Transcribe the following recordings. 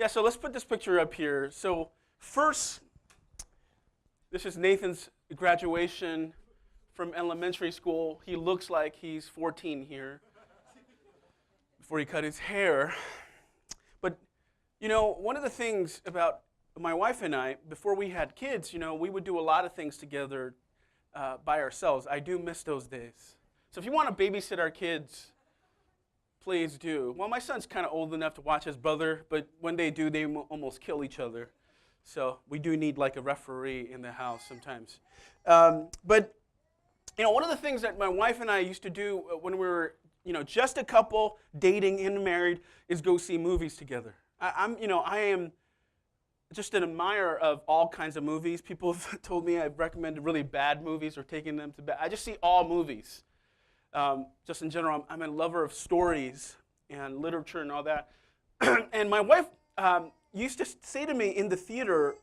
Yeah, so let's put this picture up here. So first, this is Nathan's graduation from elementary school. He looks like he's 14 here before he cut his hair. But, one of the things about my wife and I, before we had kids, we would do a lot of things together by ourselves. I do miss those days. So if you want to babysit our kids, please do. Well, my son's kind of old enough to watch his brother, but when they do, they almost kill each other. So we do need like a referee in the house sometimes. But one of the things that my wife and I used to do when we were, just a couple dating and married is go see movies together. I am just an admirer of all kinds of movies. People have told me I've recommended really bad movies or taken them to bed. I just see all movies. Just in general, I'm a lover of stories and literature and all that. And my wife used to say to me in the theater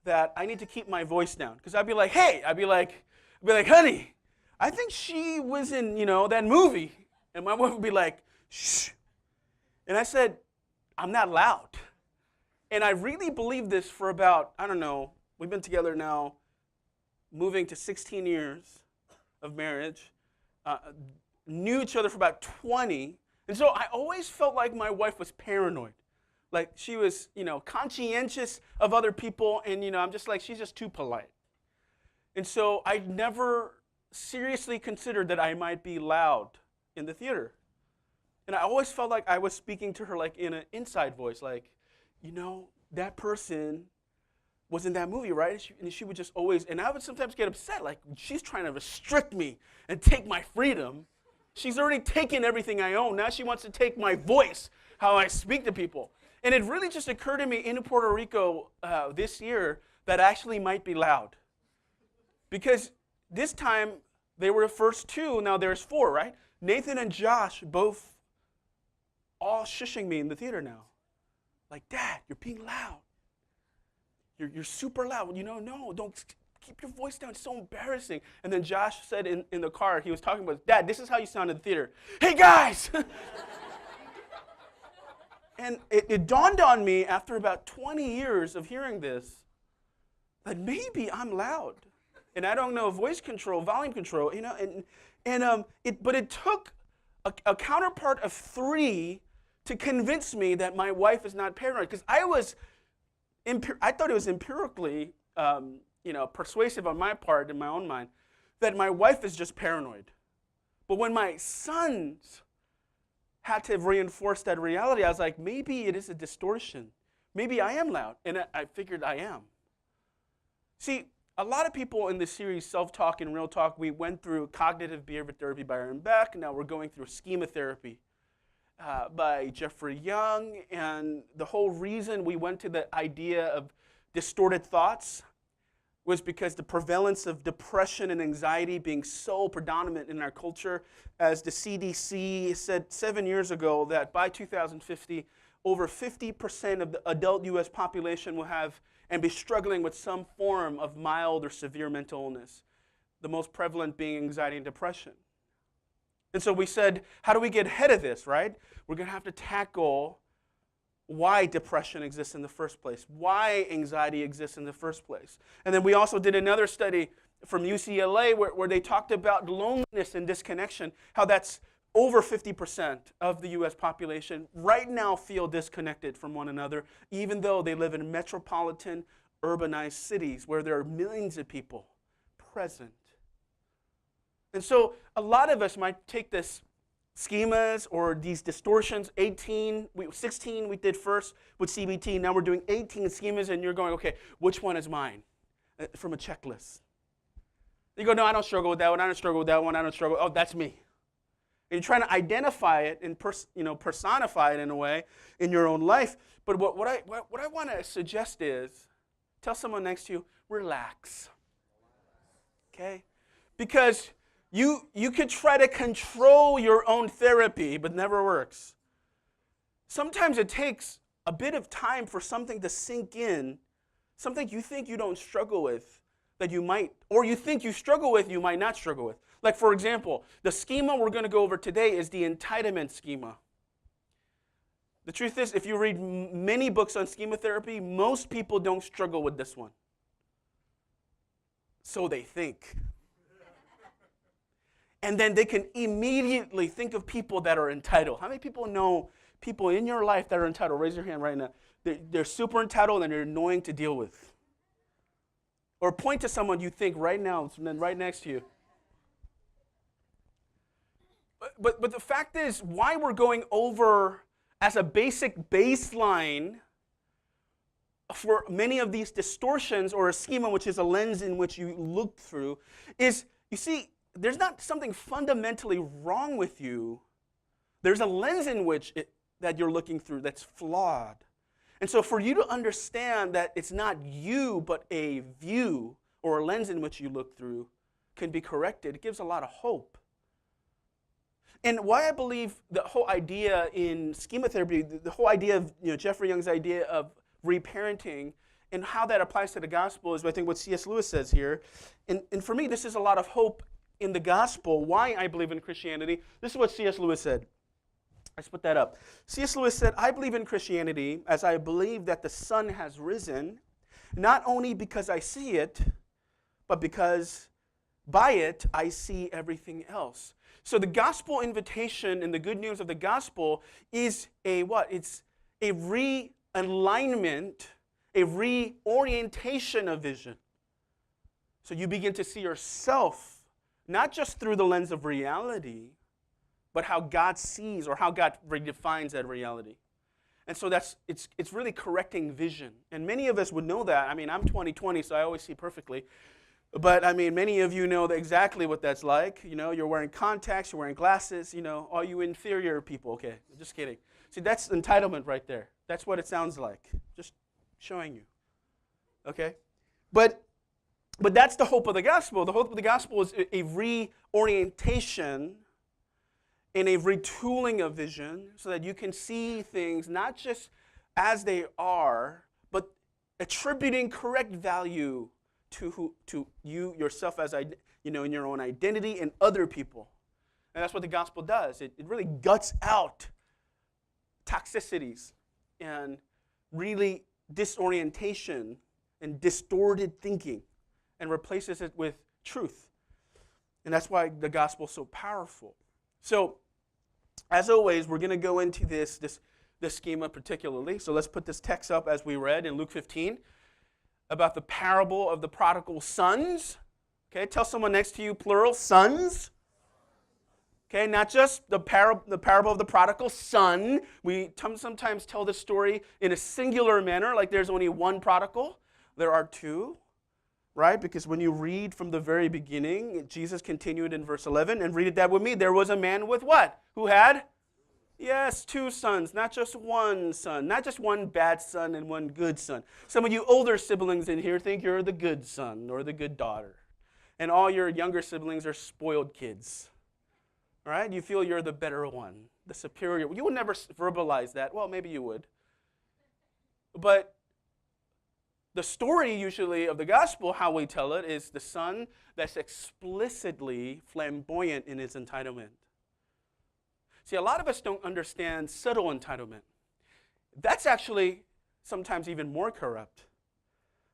that I need to keep my voice down. Because I'd be like, hey, I'd be like, honey, I think she was in, that movie. And my wife would be like, shh. And I said, I'm not loud. And I really believed this for about, we've been together now, moving to 16 years of marriage. Knew each other for about 20. And so I always felt like my wife was paranoid. Like she was, conscientious of other people. And, I'm just like, she's just too polite. And so I never seriously considered that I might be loud in the theater. And I always felt like I was speaking to her like in an inside voice, like, that person was in that movie, right? And she would just always, and I would sometimes get upset, like, she's trying to restrict me and take my freedom. She's already taken everything I own. Now she wants to take my voice, how I speak to people. And it really just occurred to me in Puerto Rico this year that I actually might be loud. Because this time, they were the first two, now there's four, right? Nathan and Josh both all shushing me in the theater now. Like, Dad, you're being loud. You're super loud. No, don't keep your voice down. It's so embarrassing. And then Josh said in the car, he was talking about, Dad, this is how you sound in the theater. Hey, guys! And it dawned on me after about 20 years of hearing this that maybe I'm loud. And I don't know voice control, volume control, but it took a counterpart of 3 to convince me that my wife is not paranoid. Because I thought it was empirically, persuasive on my part, in my own mind, that my wife is just paranoid. But when my sons had to reinforce that reality, I was like, maybe it is a distortion. Maybe I am loud. And I figured I am. See, a lot of people in this series, Self-Talk and Real Talk, we went through cognitive behavior therapy by Aaron Beck. Now we're going through schema therapy by Jeffrey Young. And the whole reason we went to the idea of distorted thoughts was because the prevalence of depression and anxiety being so predominant in our culture. As the CDC said 7 years ago that by 2050, over 50% of the adult U.S. population will have and be struggling with some form of mild or severe mental illness, the most prevalent being anxiety and depression. And so we said, how do we get ahead of this, right? We're going to have to tackle why depression exists in the first place, why anxiety exists in the first place. And then we also did another study from UCLA where they talked about loneliness and disconnection, how that's over 50% of the U.S. population right now feel disconnected from one another, even though they live in metropolitan, urbanized cities where there are millions of people present. And so a lot of us might take this schemas or these distortions, 16 we did first with CBT, now we're doing 18 schemas, and you're going, okay, which one is mine? From a checklist. You go, no, I don't struggle with that one, I don't struggle with that one, I don't struggle, oh, that's me. And you're trying to identify it and personify it in a way in your own life. But what I want to suggest is, tell someone next to you, relax. Okay? Because you could try to control your own therapy, but never works. Sometimes it takes a bit of time for something to sink in, something you think you don't struggle with, that you might, or you think you struggle with, you might not struggle with. Like, for example, the schema we're going to go over today is the entitlement schema. The truth is, if you read many books on schema therapy, most people don't struggle with this one. So they think. And then they can immediately think of people that are entitled. How many people know people in your life that are entitled? Raise your hand right now. They're super entitled and they're annoying to deal with. Or point to someone you think right now, right next to you. But the fact is, why we're going over as a basic baseline for many of these distortions, or a schema, which is a lens in which you look through, is, you see, there's not something fundamentally wrong with you. There's a lens in which that you're looking through that's flawed. And so for you to understand that it's not you, but a view or a lens in which you look through can be corrected, it gives a lot of hope. And why I believe the whole idea in schema therapy, the whole idea of Jeffrey Young's idea of reparenting and how that applies to the gospel is, I think, what C.S. Lewis says here. And for me, this is a lot of hope in the gospel. Why I believe in Christianity. This is what C.S. Lewis said. Let's put that up. C.S. Lewis said, I believe in Christianity as I believe that the sun has risen, not only because I see it, but because by it I see everything else. So the gospel invitation and the good news of the gospel is a what? It's a realignment, a reorientation of vision. So you begin to see yourself, not just through the lens of reality, but how God sees or how God redefines that reality. And so it's really correcting vision. And many of us would know that. I mean, I'm 20/20, so I always see perfectly. But I mean, many of you know exactly what that's like. You're wearing contacts, you're wearing glasses, all you inferior people. Okay, just kidding. See, that's entitlement right there. That's what it sounds like. Just showing you. Okay? But that's the hope of the gospel. The hope of the gospel is a reorientation and a retooling of vision so that you can see things not just as they are, but attributing correct value to you yourself as in your own identity and other people. And that's what the gospel does. It really guts out toxicities and really disorientation and distorted thinking and replaces it with truth. And that's why the gospel is so powerful. So, as always, we're going to go into this schema particularly. So let's put this text up as we read in Luke 15 about the parable of the prodigal sons. Okay, tell someone next to you, plural, sons. Okay, not just the parable of the prodigal son. We sometimes tell this story in a singular manner, like there's only one prodigal. There are two, right? Because when you read from the very beginning, Jesus continued in verse 11, and read that with me. There was a man with what? Who had? Yes, two sons, not just one son. Not just one bad son and one good son. Some of you older siblings in here think you're the good son or the good daughter. And all your younger siblings are spoiled kids. All right? You feel you're the better one, the superior. You would never verbalize that. Well, maybe you would. But the story usually of the gospel, how we tell it, is the son that's explicitly flamboyant in his entitlement. See, a lot of us don't understand subtle entitlement. That's actually sometimes even more corrupt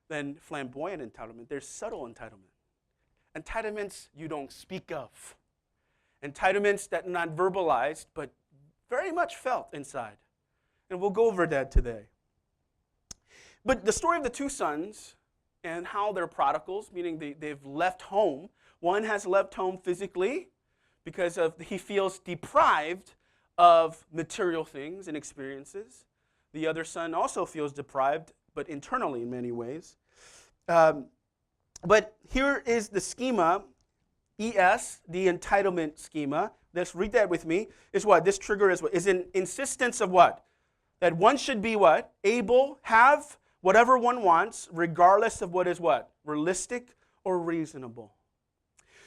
than flamboyant entitlement. There's subtle entitlement. Entitlements you don't speak of. Entitlements that are not verbalized, but very much felt inside. And we'll go over that today. But the story of the two sons and how they're prodigals, meaning they've left home. One has left home physically because he feels deprived of material things and experiences. The other son also feels deprived, but internally in many ways. But here is the schema, ES, the entitlement schema. Let's read that with me. Is what? This trigger is what? Is an insistence of what? That one should be what? Able, have whatever one wants, regardless of what is what? Realistic or reasonable.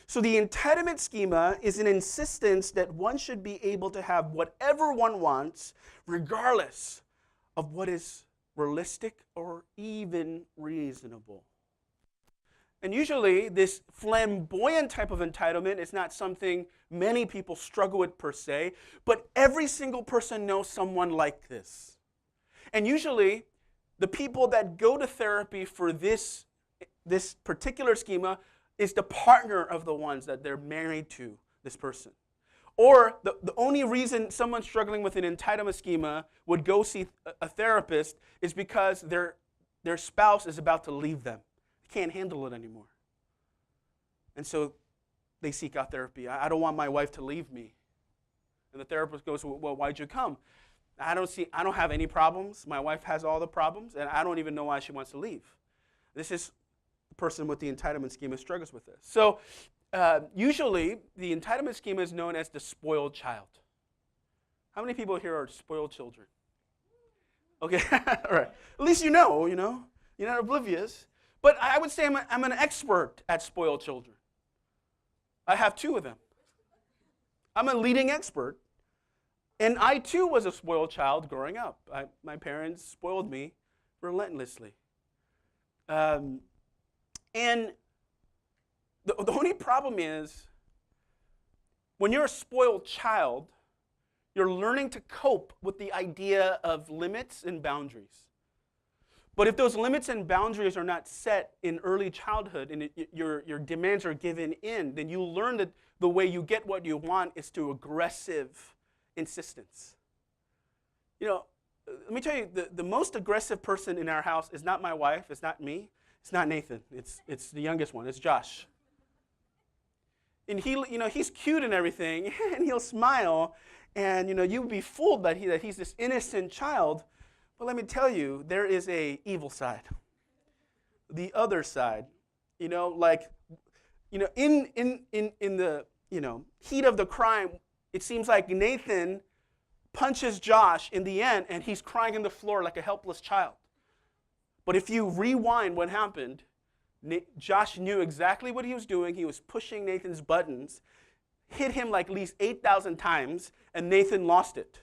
So the entitlement schema is an insistence that one should be able to have whatever one wants, regardless of what is realistic or even reasonable. And usually this flamboyant type of entitlement is not something many people struggle with per se, but every single person knows someone like this. And usually the people that go to therapy for this particular schema is the partner of the ones that they're married to, this person. Or the only reason someone struggling with an entitlement schema would go see a therapist is because their spouse is about to leave them. They can't handle it anymore. And so they seek out therapy. I don't want my wife to leave me. And the therapist goes, well, why'd you come? I don't have any problems. My wife has all the problems, and I don't even know why she wants to leave. This is the person with the entitlement schema struggles with this. So usually, the entitlement schema is known as the spoiled child. How many people here are spoiled children? Okay, all right. At least you know. You're not oblivious. But I would say I'm an expert at spoiled children. I have 2 of them. I'm a leading expert. And I, too, was a spoiled child growing up. My parents spoiled me relentlessly. And the only problem is, when you're a spoiled child, you're learning to cope with the idea of limits and boundaries. But if those limits and boundaries are not set in early childhood and your demands are given in, then you learn that the way you get what you want is through aggressive insistence. Let me tell you, the most aggressive person in our house is not my wife, it's not me, it's not Nathan, it's the youngest one, it's Josh. And he's cute and everything, and he'll smile, and you'd be fooled that he's this innocent child. But let me tell you, there is an evil side, the other side. In the heat of the crime, it seems like Nathan punches Josh in the end, and he's crying on the floor like a helpless child. But if you rewind what happened, Josh knew exactly what he was doing. He was pushing Nathan's buttons, hit him like at least 8,000 times, and Nathan lost it.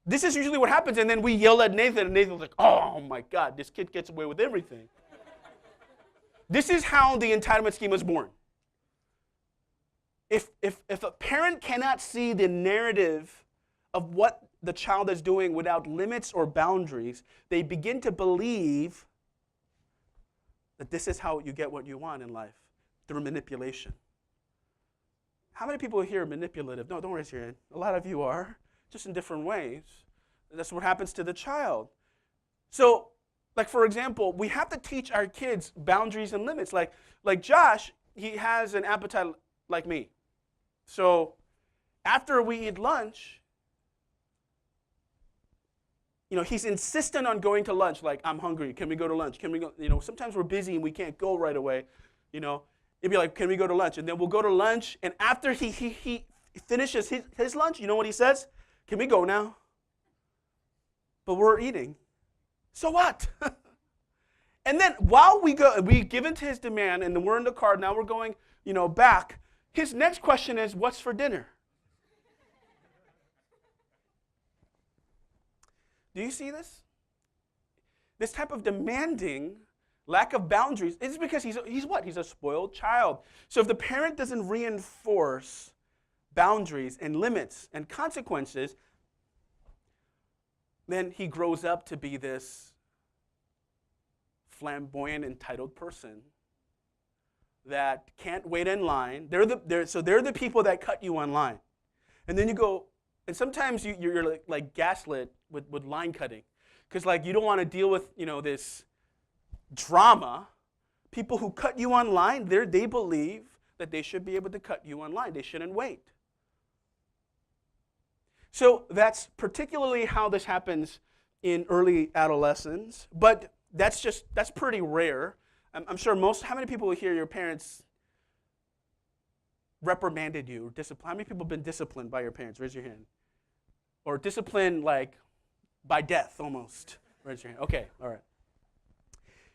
This is usually what happens, and then we yell at Nathan, and Nathan's like, oh my God, this kid gets away with everything. This is how the entitlement schema is born. If a parent cannot see the narrative of what the child is doing without limits or boundaries, they begin to believe that this is how you get what you want in life, through manipulation. How many people here are manipulative? No, don't raise your hand. A lot of you are, just in different ways. That's what happens to the child. So, for example, we have to teach our kids boundaries and limits. Like Josh, he has an appetite like me. So after we eat lunch, he's insistent on going to lunch. Like, I'm hungry. Can we go to lunch? Can we go? Sometimes we're busy and we can't go right away. It'd be like, can we go to lunch? And then we'll go to lunch. And after he finishes his lunch, you know what he says? Can we go now? But we're eating. So what? And then while we give in to his demand, and then we're in the car. Now we're going, back. His next question is, what's for dinner? Do you see this? This type of demanding, lack of boundaries, it's because he's what? He's a spoiled child. So if the parent doesn't reinforce boundaries and limits and consequences, then he grows up to be this flamboyant, entitled person that can't wait in line. They're the people that cut you on line. And then you go, and sometimes you're like gaslit with line cutting. Because you don't want to deal with this drama. People who cut you on line, they believe that they should be able to cut you on line. They shouldn't wait. So that's particularly how this happens in early adolescence. But that's pretty rare. I'm sure how many people here, your parents reprimanded you or disciplined? How many people have been disciplined by your parents? Raise your hand. Or disciplined by death almost. Raise your hand. Okay, all right.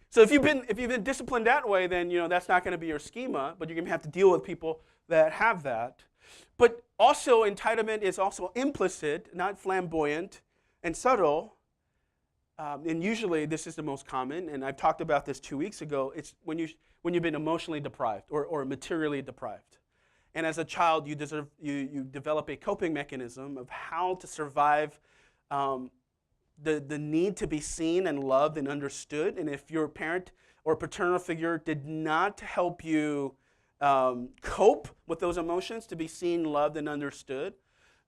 So if you've been disciplined that way, then that's not going to be your schema, but you're going to have to deal with people that have that. But also entitlement is also implicit, not flamboyant and subtle. and usually this is the most common, and I've talked about this 2 weeks ago, it's when you've been emotionally deprived or materially deprived. And as a child, you develop a coping mechanism of how to survive the need to be seen and loved and understood. And if your parent or paternal figure did not help you cope with those emotions, to be seen, loved, and understood,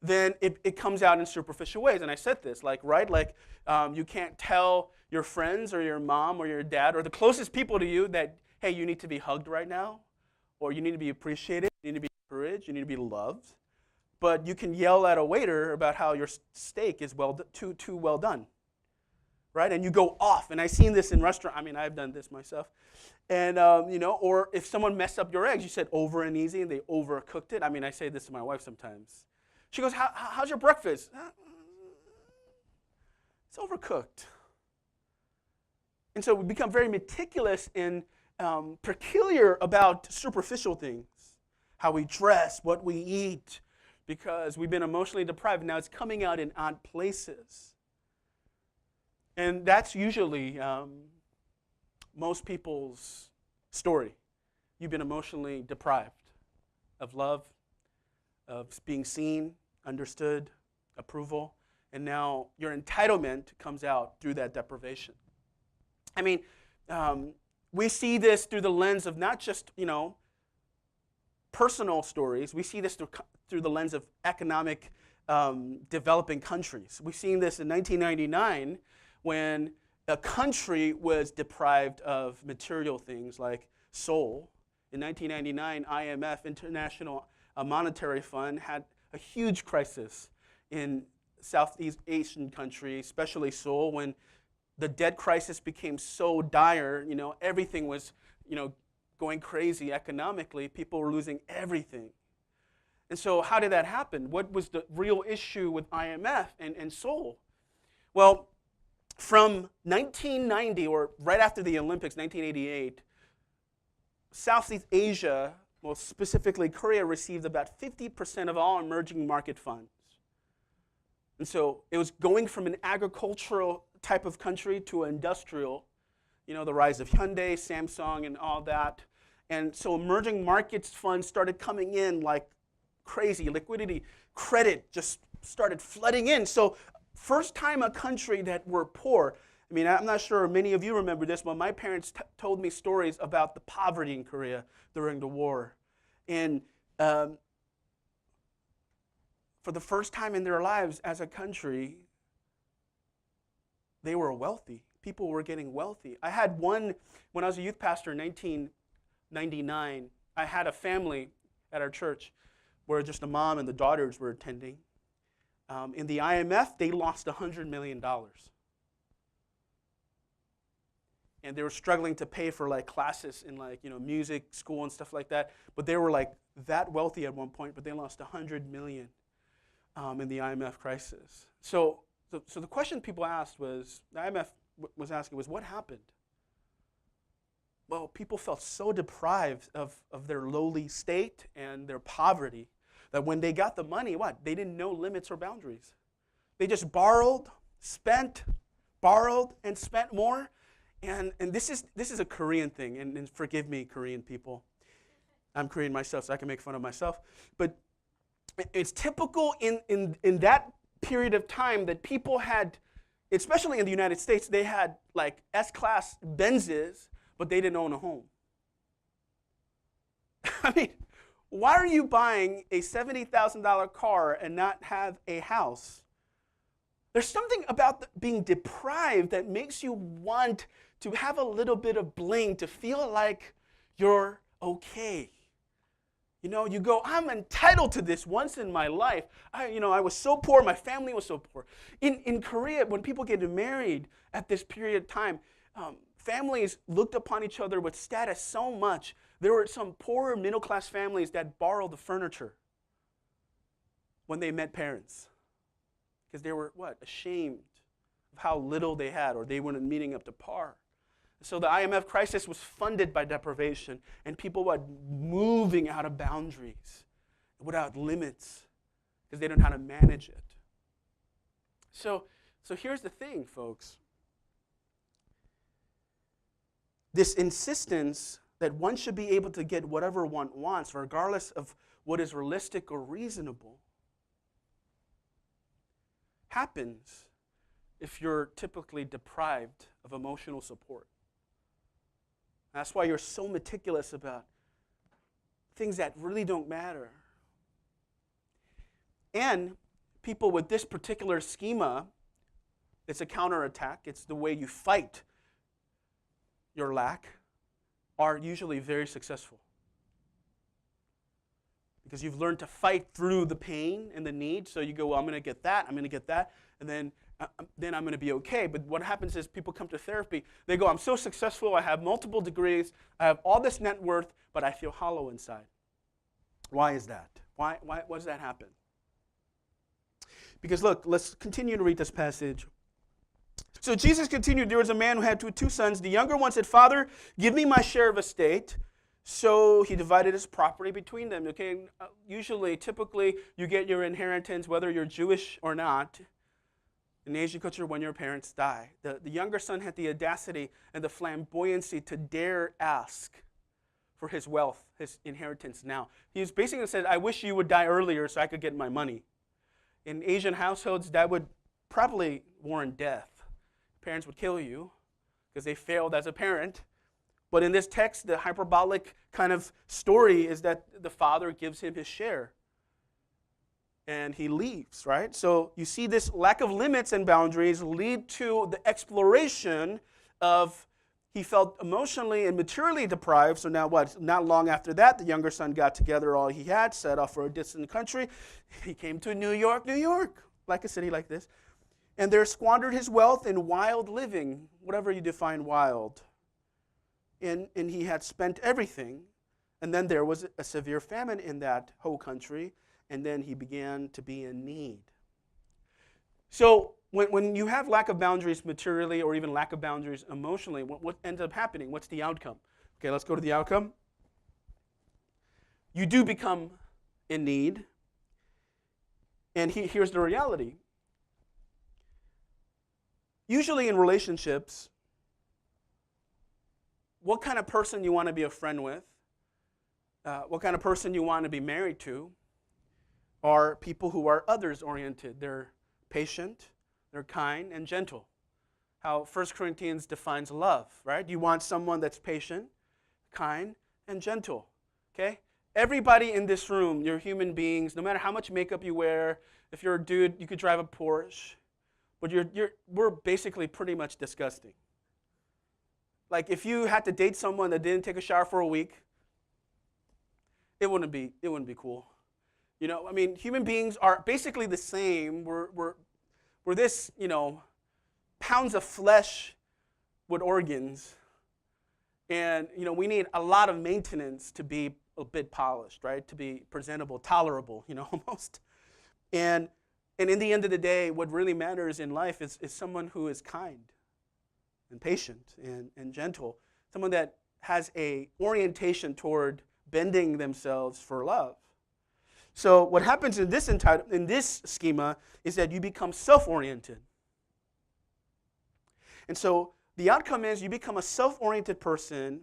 then it comes out in superficial ways. And I said this, you can't tell your friends or your mom or your dad or the closest people to you that, hey, you need to be hugged right now, or you need to be appreciated, you need to be encouraged, you need to be loved. But you can yell at a waiter about how your steak is too well done, right? And you go off. And I've seen this in restaurants. I mean, I've done this myself. And, or if someone messed up your eggs, you said over and easy, and they overcooked it. I mean, I say this to my wife sometimes. She goes, how's your breakfast? It's overcooked. And so we become very meticulous and peculiar about superficial things, how we dress, what we eat, because we've been emotionally deprived. Now it's coming out in odd places. And that's usually most people's story. You've been emotionally deprived of love, of being seen, understood, approval, and now your entitlement comes out through that deprivation. I mean, we see this through the lens of not just, personal stories. We see this through the lens of economic developing countries. We've seen this in 1999 when a country was deprived of material things like soul. In 1999, IMF, International Monetary Fund, had a huge crisis in Southeast Asian countries, especially Seoul, when the debt crisis became so dire, everything was, going crazy economically. People were losing everything. And so how did that happen? What was the real issue with IMF and Seoul? Well, from 1990, or right after the Olympics, 1988, Southeast Asia, well, specifically Korea, received about 50% of all emerging market funds. And so it was going from an agricultural type of country to industrial, the rise of Hyundai, Samsung, and all that. And so emerging markets funds started coming in like crazy. Liquidity, credit just started flooding in. So first time a country that were poor. I mean, I'm not sure many of you remember this, but my parents told me stories about the poverty in Korea during the war. And for the first time in their lives as a country, they were wealthy. People were getting wealthy. I had when I was a youth pastor in 1999, I had a family at our church where just the mom and the daughters were attending. In the IMF, they lost $100 million. And they were struggling to pay for classes in music, school and stuff like that. But they were that wealthy at one point, but they lost $100 million in the IMF crisis. So the question people asked was, the IMF was asking was, what happened? Well, people felt so deprived of their lowly state and their poverty that when they got the money, they didn't know limits or boundaries. They just borrowed, and spent more. And this is a Korean thing, and forgive me, Korean people. I'm Korean myself, so I can make fun of myself. But it's typical in that period of time that people had, especially in the United States, they had S-Class Benzes, but they didn't own a home. I mean, why are you buying a $70,000 car and not have a house? There's something about being deprived that makes you want to have a little bit of bling, to feel like you're okay. You go, I'm entitled to this once in my life. I was so poor, my family was so poor. In Korea, when people get married at this period of time, families looked upon each other with status so much. There were some poorer middle-class families that borrowed the furniture when they met parents, because they were, ashamed of how little they had, or they weren't meeting up to par. So the IMF crisis was funded by deprivation, and people were moving out of boundaries, without limits, because they don't know how to manage it. So here's the thing, folks. this insistence that one should be able to get whatever one wants, regardless of what is realistic or reasonable, happens if you're typically deprived of emotional support. That's why you're so meticulous about things that really don't matter. And people with this particular schema, it's a counterattack, it's the way you fight your lack, are usually very successful. Because you've learned to fight through the pain and the need. So you go, well, I'm going to get that, and then I'm going to be okay. But what happens is people come to therapy. They go, I'm so successful. I have multiple degrees. I have all this net worth, but I feel hollow inside. Why is that? Why does that happen? Because look, let's continue to read this passage. So Jesus continued, there was a man who had two sons. The younger one said, Father, give me my share of estate. So he divided his property between them. Okay, typically, you get your inheritance whether you're Jewish or not. In Asian culture, when your parents die. The younger son had the audacity and the flamboyancy to dare ask for his wealth, his inheritance now. He was basically said, I wish you would die earlier so I could get my money. In Asian households, that would probably warrant death. Parents would kill you because they failed as a parent. But in this text, the hyperbolic kind of story is that the father gives him his share. And he leaves, right? So you see this lack of limits and boundaries lead to the exploration of he felt emotionally and materially deprived. So now what? Not long after that, the younger son got together all he had, set off for a distant country. He came to New York, like a city like this. And there squandered his wealth in wild living, whatever you define wild. And he had spent everything. And then there was a severe famine in that whole country. And then he began to be in need. So when you have lack of boundaries materially or even lack of boundaries emotionally, what ends up happening? What's the outcome? Okay, let's go to the outcome. You do become in need. And here's the reality. Usually in relationships, what kind of person you want to be a friend with, what kind of person you want to be married to, are people who are others-oriented. They're patient, they're kind, and gentle. How 1 Corinthians defines love, right? You want someone that's patient, kind, and gentle, okay? Everybody in this room, you're human beings, no matter how much makeup you wear, if you're a dude, you could drive a Porsche, but we're basically pretty much disgusting. Like if you had to date someone that didn't take a shower for a week, it wouldn't be cool. You know, I mean, human beings are basically the same. We're this, pounds of flesh with organs. And, we need a lot of maintenance to be a bit polished, right? To be presentable, tolerable, almost. And in the end of the day, what really matters in life is someone who is kind and patient and gentle. Someone that has a orientation toward bending themselves for love. So what happens in this schema is that you become self-oriented. And so the outcome is you become a self-oriented person,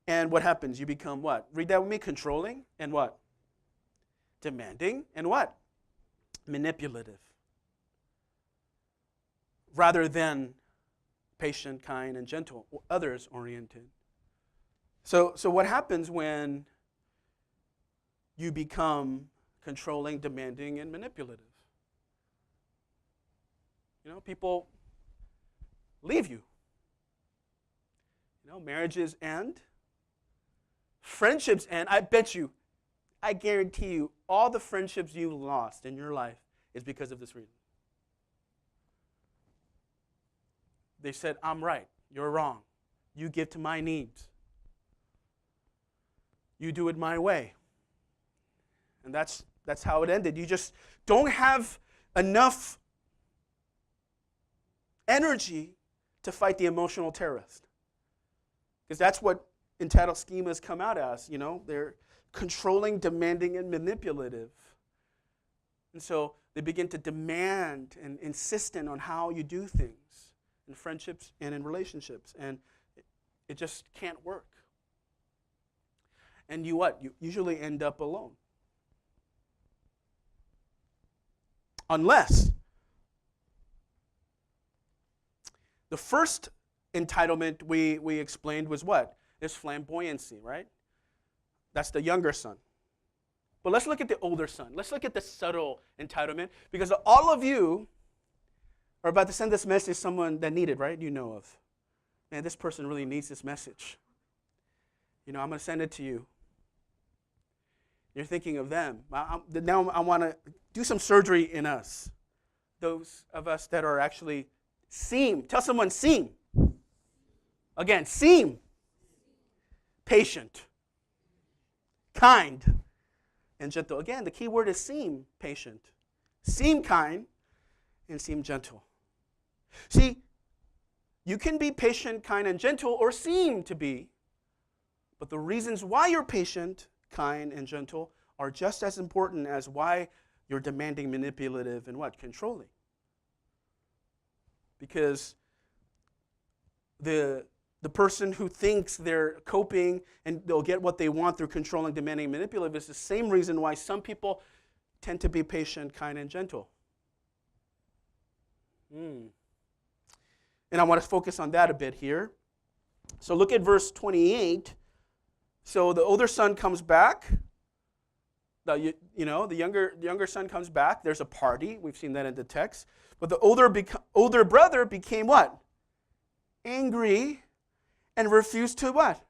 and what happens? You become what? Read that with me. Controlling and what? Demanding and what? Manipulative. Rather than patient, kind, and gentle, others-oriented. So what happens when you become controlling, demanding, and manipulative? People leave you. Marriages end. Friendships end. I guarantee you, all the friendships you lost in your life is because of this reason. They said, I'm right, you're wrong. You give to my needs. You do it my way. And that's how it ended. You just don't have enough energy to fight the emotional terrorist. Because that's what entitled schemas come out as. They're controlling, demanding, and manipulative. And so they begin to demand and insist on how you do things in friendships and in relationships. And It just can't work. And you what? You usually end up alone. Unless the first entitlement we explained was what? Is flamboyancy, right? That's the younger son. But let's look at the older son. Let's look at the subtle entitlement, because all of you are about to send this message to someone that needed, right? You know of. Man, this person really needs this message. I'm going to send it to you. You're thinking of them. Now I want to do some surgery in us. Those of us that are actually seem. Tell someone seem. Again, seem. Patient. Kind. And gentle. Again, the key word is seem patient. Seem kind and seem gentle. See, you can be patient, kind, and gentle, or seem to be. But the reasons why you're patient, kind, and gentle are just as important as why you're demanding, manipulative, and what? Controlling. Because the person who thinks they're coping and they'll get what they want through controlling, demanding, manipulative is the same reason why some people tend to be patient, kind, and gentle. And I want to focus on that a bit here. So look at verse 28. So the older son comes back. The younger son comes back. There's a party. We've seen that in the text. But the older brother became what? Angry and refused to what?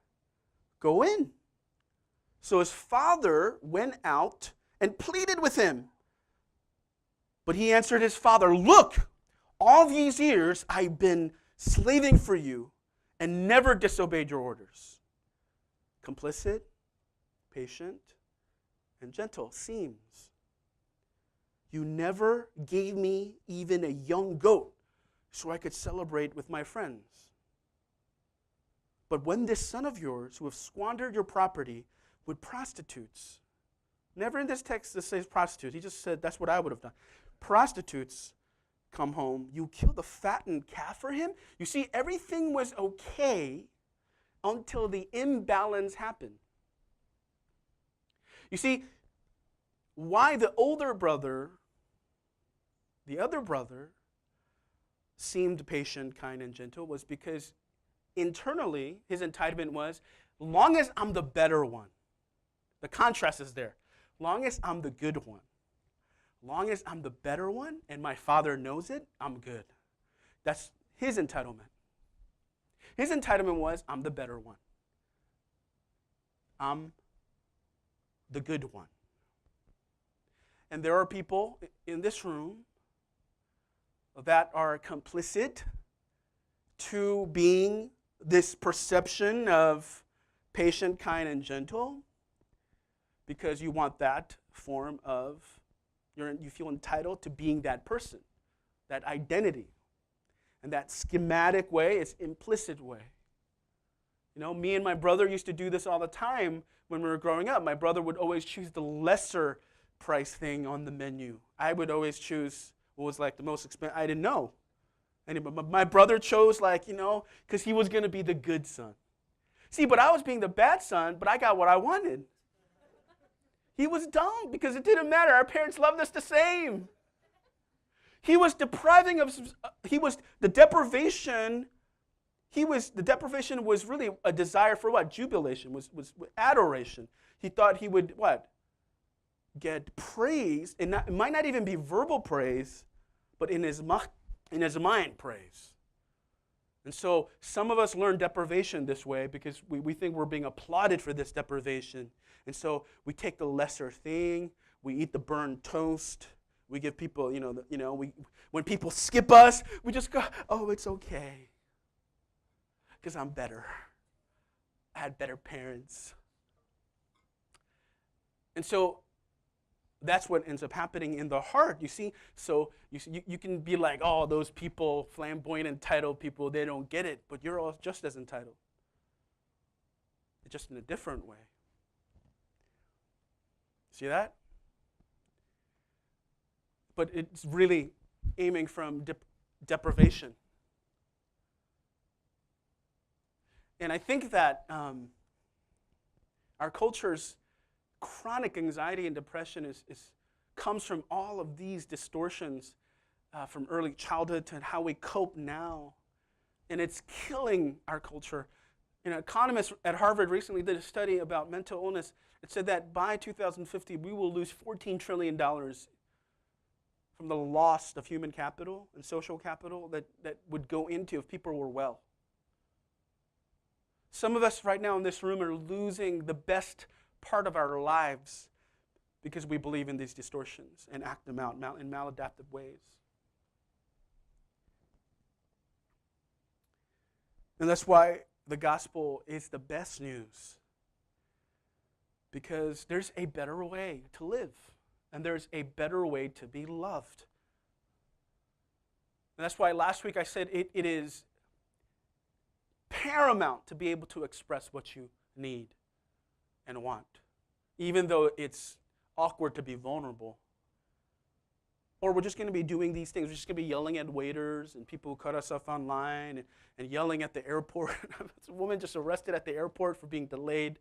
Go in. So his father went out and pleaded with him. But he answered his father, "Look, all these years I've been slaving for you and never disobeyed your orders." Complicit, patient, and gentle seems. You never gave me even a young goat so I could celebrate with my friends. But when this son of yours, who have squandered your property with prostitutes, never in this text it says prostitutes, he just said that's what I would have done. Prostitutes come home, you kill the fattened calf for him. You see, everything was okay until the imbalance happened. You see, why the older brother, the other brother, seemed patient, kind, and gentle was because internally his entitlement was, long as I'm the better one. The contrast is there. Long as I'm the good one. Long as I'm the better one and my father knows it, I'm good. That's his entitlement. His entitlement was, I'm the better one. I'm the good one. And there are people in this room that are complicit to being this perception of patient, kind, and gentle because you want that form of, you feel entitled to being that person, that identity. And that schematic way is implicit way. Me and my brother used to do this all the time when we were growing up. My brother would always choose the lesser price thing on the menu. I would always choose what was like the most expensive. I didn't know. But my brother chose because he was going to be the good son. See, but I was being the bad son, but I got what I wanted. He was dumb because it didn't matter. Our parents loved us the same. The deprivation was really a desire for what? Jubilation, was adoration. He thought he would what? Get praise, and it might not even be verbal praise, but in his mind praise. And so some of us learn deprivation this way because we think we're being applauded for this deprivation. And so we take the lesser thing, we eat the burned toast, we give people, when people skip us, we just go, oh, it's okay. Because I'm better. I had better parents. And so that's what ends up happening in the heart, you see. So you can be like, oh, those people, flamboyant, entitled people, they don't get it. But you're all just as entitled. Just in a different way. See that? But it's really aiming from deprivation. And I think that our culture's chronic anxiety and depression comes from all of these distortions from early childhood to how we cope now. And it's killing our culture. Economists at Harvard recently did a study about mental illness. It said that by 2050, we will lose $14 trillion from the loss of human capital and social capital that would go into if people were well. Some of us right now in this room are losing the best part of our lives because we believe in these distortions and act them out in maladaptive ways. And that's why the gospel is the best news, because there's a better way to live, and there's a better way to be loved. And that's why last week I said it is paramount to be able to express what you need and want, even though it's awkward to be vulnerable. Or we're just going to be doing these things. We're just going to be yelling at waiters and people who cut us off online and yelling at the airport. There's a woman just arrested at the airport for being delayed.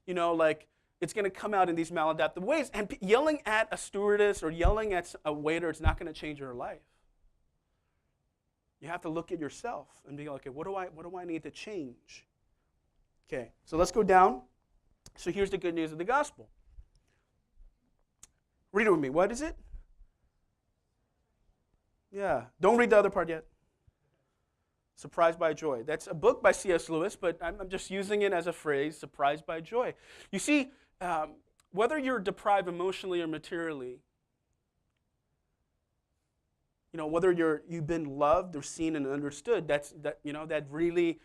It's going to come out in these maladaptive ways. And yelling at a stewardess or yelling at a waiter is not going to change your life. You have to look at yourself and be like, okay, what do I need to change? Okay, so let's go down. So here's the good news of the gospel. Read it with me. What is it? Yeah. Don't read the other part yet. Surprised by joy. That's a book by C.S. Lewis, but I'm just using it as a phrase, surprised by joy. You see, whether you're deprived emotionally or materially, whether you've been loved or seen and understood, that really,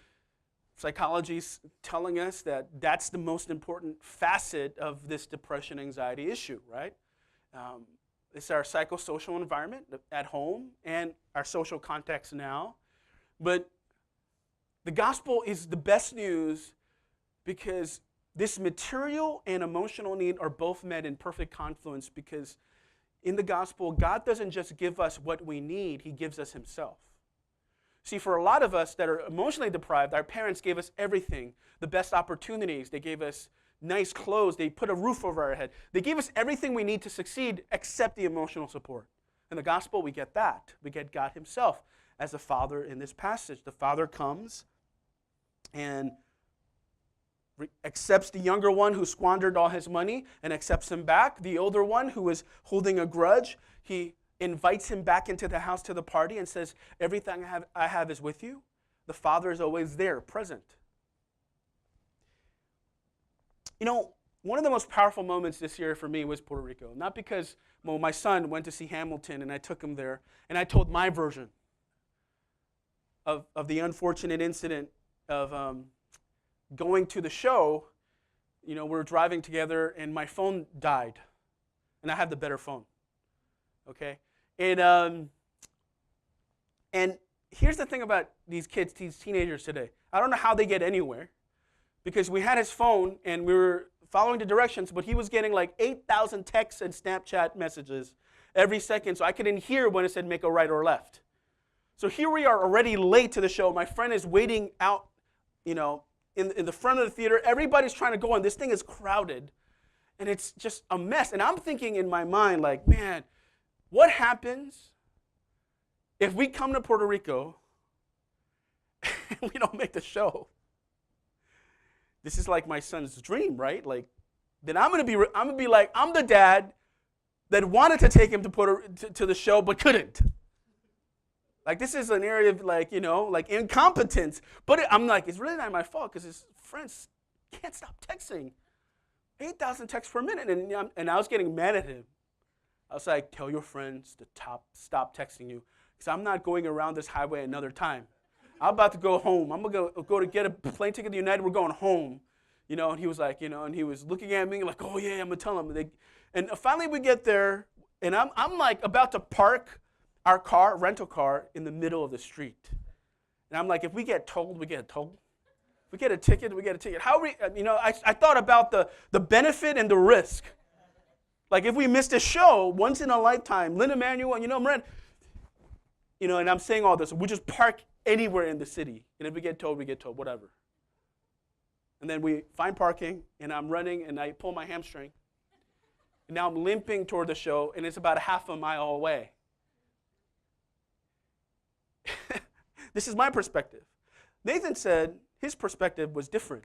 psychology's telling us that's the most important facet of this depression anxiety issue, right? It's our psychosocial environment at home and our social context now. But the gospel is the best news because this material and emotional need are both met in perfect confluence, because in the gospel, God doesn't just give us what we need, he gives us himself. See, for a lot of us that are emotionally deprived, our parents gave us everything, the best opportunities. They gave us nice clothes. They put a roof over our head. They gave us everything we need to succeed except the emotional support. In the gospel, we get that. We get God himself as the Father in this passage. The Father comes and accepts the younger one who squandered all his money and accepts him back. The older one who was holding a grudge, he invites him back into the house to the party and says, everything I have is with you. The Father is always there, present. One of the most powerful moments this year for me was Puerto Rico. Not because my son went to see Hamilton and I took him there and I told my version of the unfortunate incident of going to the show. We were driving together and my phone died. And I have the better phone. Okay? And here's the thing about these kids, these teenagers today. I don't know how they get anywhere, because we had his phone and we were following the directions, but he was getting like 8,000 texts and Snapchat messages every second, so I couldn't hear when it said make a right or left. So here we are already late to the show. My friend is waiting out, in the front of the theater. Everybody's trying to go on. This thing is crowded, and it's just a mess. And I'm thinking in my mind, like, man, what happens if we come to Puerto Rico and we don't make the show? This is like my son's dream, right? Like, then I'm gonna be like, I'm the dad that wanted to take him to the show but couldn't. Like, this is an area of like incompetence. But I'm like, it's really not my fault because his friends can't stop texting. 8,000 texts per minute, and I was getting mad at him. I was like, tell your friends to stop texting you, because I'm not going around this highway another time. I'm about to go home. I'm going to go to get a plane ticket to United. We're going home. And he was like, and he was looking at me like, oh, yeah, I'm going to tell him. And finally we get there, and I'm like about to park our rental car, in the middle of the street. And I'm like, if we get told, we get told. If we get a ticket, we get a ticket. I thought about the benefit and the risk. Like, if we missed a show once in a lifetime, Lynn Emanuel, Miranda, and I'm saying all this, we just park anywhere in the city. And if we get told, we get told, whatever. And then we find parking, and I'm running, and I pull my hamstring. And now I'm limping toward the show, and it's about a half a mile away. This is my perspective. Nathan said his perspective was different.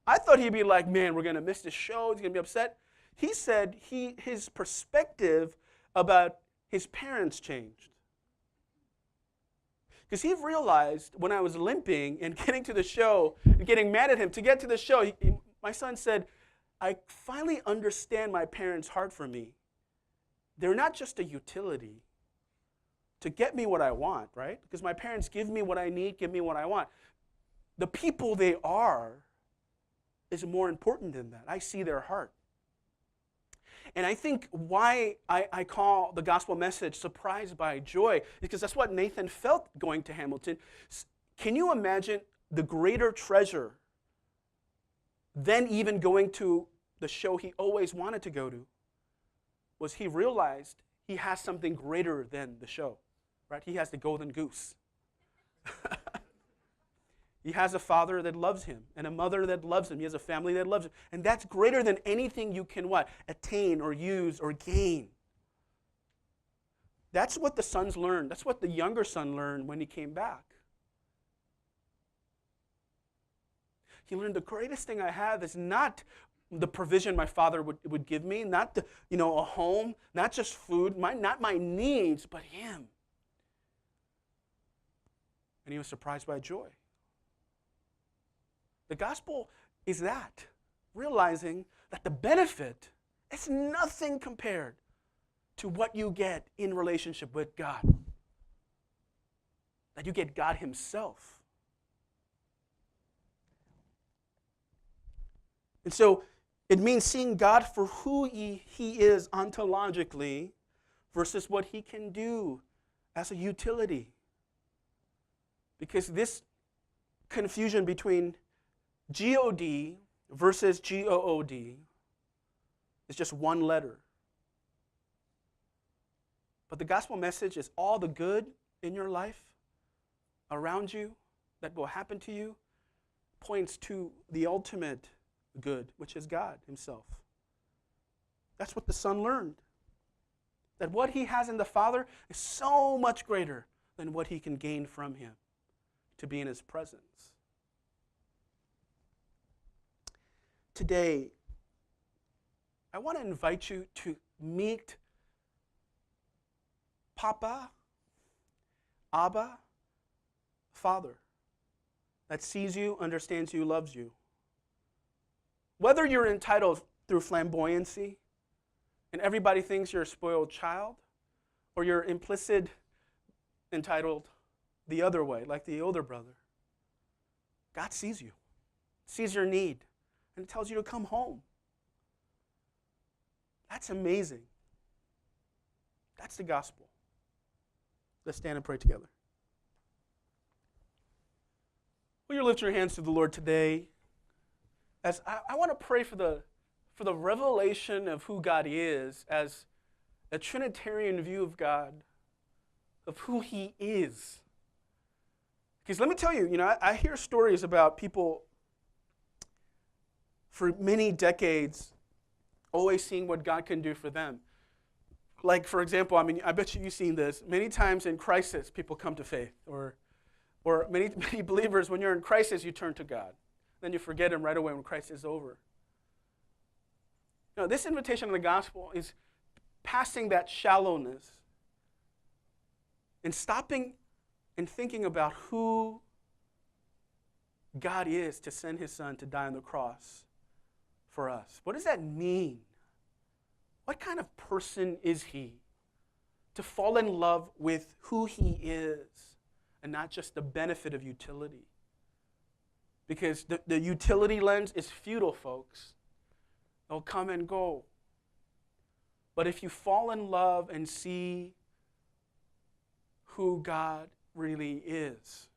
I thought he'd be like, man, we're going to miss the show. He's going to be upset. He said his perspective about his parents changed. Because he realized when I was limping and getting to the show and getting mad at him, to get to the show, my son said, I finally understand my parents' heart for me. They're not just a utility to get me what I want, right? Because my parents give me what I need, give me what I want. The people they are is more important than that. I see their heart. And I think why I call the gospel message surprised by joy, because that's what Nathan felt going to Hamilton. Can you imagine the greater treasure than even going to the show he always wanted to go to? Was he realized he has something greater than the show, right? He has the golden goose. He has a father that loves him and a mother that loves him. He has a family that loves him. And that's greater than anything you can what? Attain or use or gain. That's what the sons learned. That's what the younger son learned when he came back. He learned the greatest thing I have is not the provision my father would give me, not a home, not just food, not my needs, but him. And he was surprised by joy. The gospel is that, realizing that the benefit is nothing compared to what you get in relationship with God. That you get God himself. And so it means seeing God for who he is ontologically versus what he can do as a utility. Because this confusion between G-O-D versus G-O-O-D is just one letter. But the gospel message is all the good in your life around you that will happen to you points to the ultimate good, which is God himself. That's what the son learned. That what he has in the Father is so much greater than what he can gain from him to be in his presence. Today, I want to invite you to meet Papa, Abba, Father, that sees you, understands you, loves you. Whether you're entitled through flamboyancy, and everybody thinks you're a spoiled child, or you're implicit entitled the other way, like the older brother, God sees you, sees your need, and tells you to come home. That's amazing. That's the gospel. Let's stand and pray together. Will you lift your hands to the Lord today? As I want to pray for the revelation of who God is as a Trinitarian view of God, of who he is. Because let me tell you, I hear stories about people for many decades always seeing what God can do for them. Like, for example, I bet you've seen this. Many times in crisis, people come to faith. Or many believers, when you're in crisis, you turn to God. Then you forget him right away when crisis is over. This invitation of the gospel is passing that shallowness and stopping and thinking about who God is to send his son to die on the cross for us. What does that mean? What kind of person is he? To fall in love with who he is and not just the benefit of utility. Because the utility lens is futile, folks. They'll come and go. But if you fall in love and see who God really is,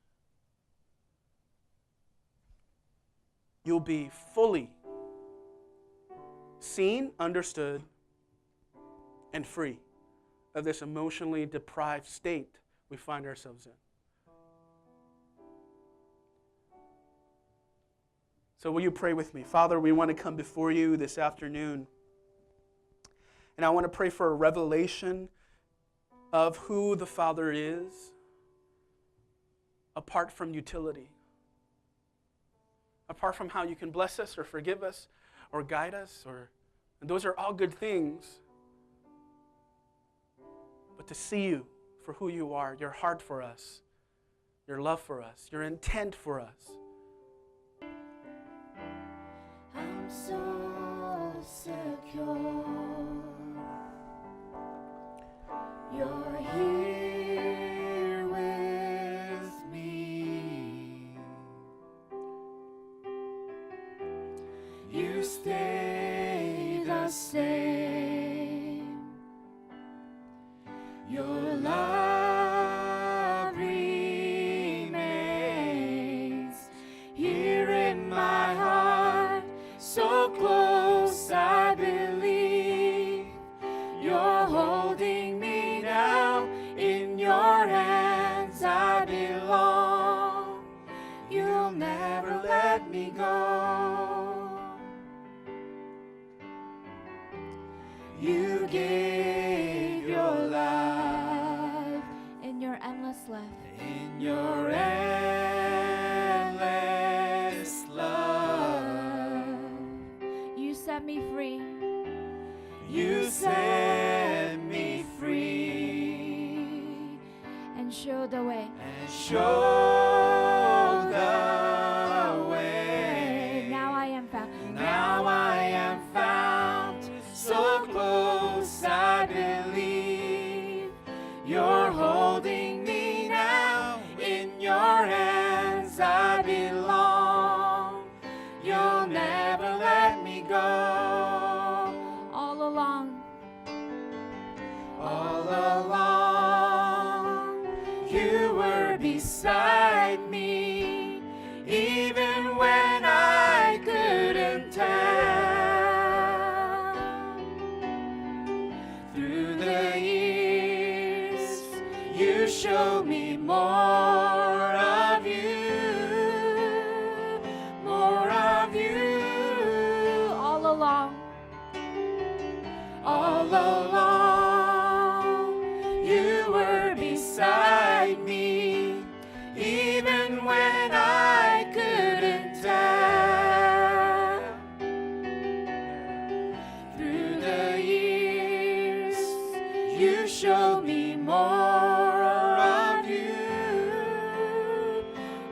you'll be fully seen, understood, and free of this emotionally deprived state we find ourselves in. So will you pray with me? Father, we want to come before you this afternoon. And I want to pray for a revelation of who the Father is apart from utility. Apart from how you can bless us or forgive us or guide us, and those are all good things. But to see you for who you are, your heart for us, your love for us, your intent for us. I'm so secure. You're here with me. You stay the same. Your love remains here in my heart, so close I believe. You're holding me now, in your hands I belong. You'll never let me go. You gave your life In your endless love. in your endless love. You set me free. You set me free And show the way. and show the way. Now I am found. Now I am found, so close I believe. You're holding me now, in your hands I belong. You'll never let me go. All along. All along, you were beside me, even when I couldn't tell. Through the years, you showed me more of you, more of you. All along. All along, you were beside me, even when I couldn't tell. Through the years, you showed me more of you,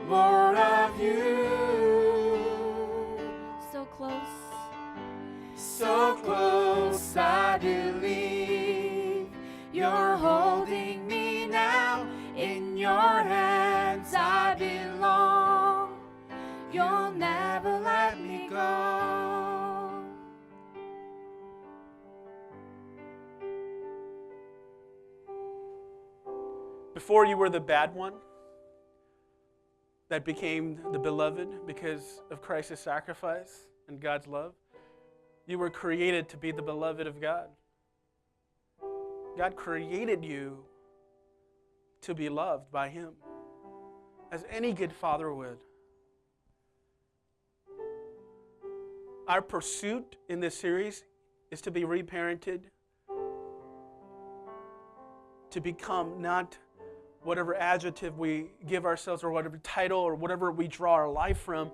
more of you. So close. So close, I believe. You're holding me now, in your hands I belong. You'll never let me go. Before you were the bad one that became the beloved because of Christ's sacrifice and God's love, you were created to be the beloved of God. God created you to be loved by Him, as any good father would. Our pursuit in this series is to be reparented, to become not whatever adjective we give ourselves or whatever title or whatever we draw our life from,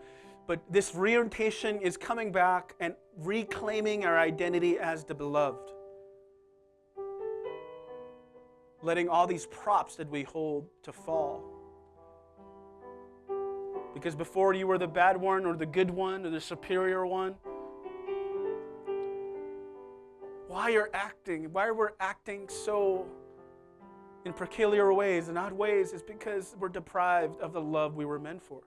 but this reorientation is coming back and reclaiming our identity as the beloved. Letting all these props that we hold to fall. Because before you were the bad one or the good one or the superior one, why we're acting so in peculiar ways and odd ways is because we're deprived of the love we were meant for.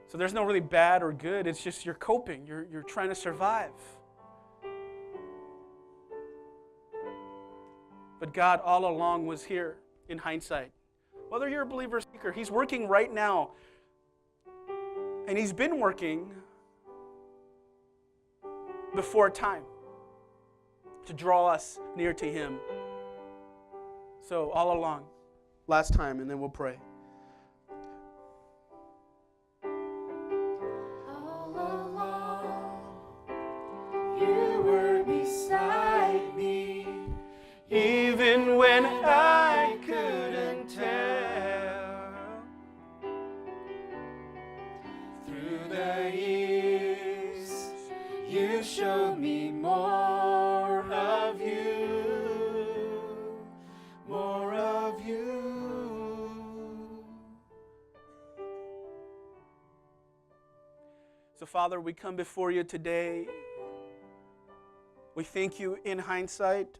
So there's no really bad or good, it's just you're coping, you're trying to survive. But God all along was here in hindsight. Whether you're a believer or seeker, He's working right now. And He's been working before time to draw us near to Him. So all along, last time, and then we'll pray. Father, we come before you today. We thank you in hindsight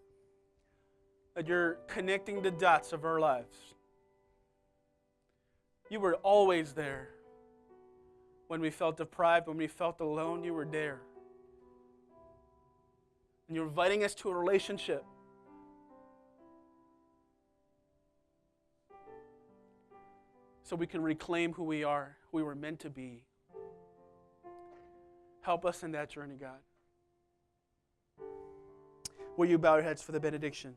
that you're connecting the dots of our lives. You were always there. When we felt deprived, when we felt alone, you were there. And you're inviting us to a relationship. So we can reclaim who we are, who we were meant to be. Help us in that journey, God. Will you bow your heads for the benediction?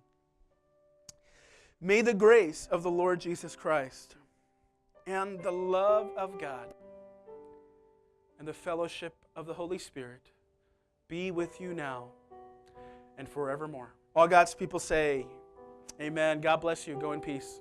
May the grace of the Lord Jesus Christ and the love of God and the fellowship of the Holy Spirit be with you now and forevermore. All God's people say, amen. God bless you. Go in peace.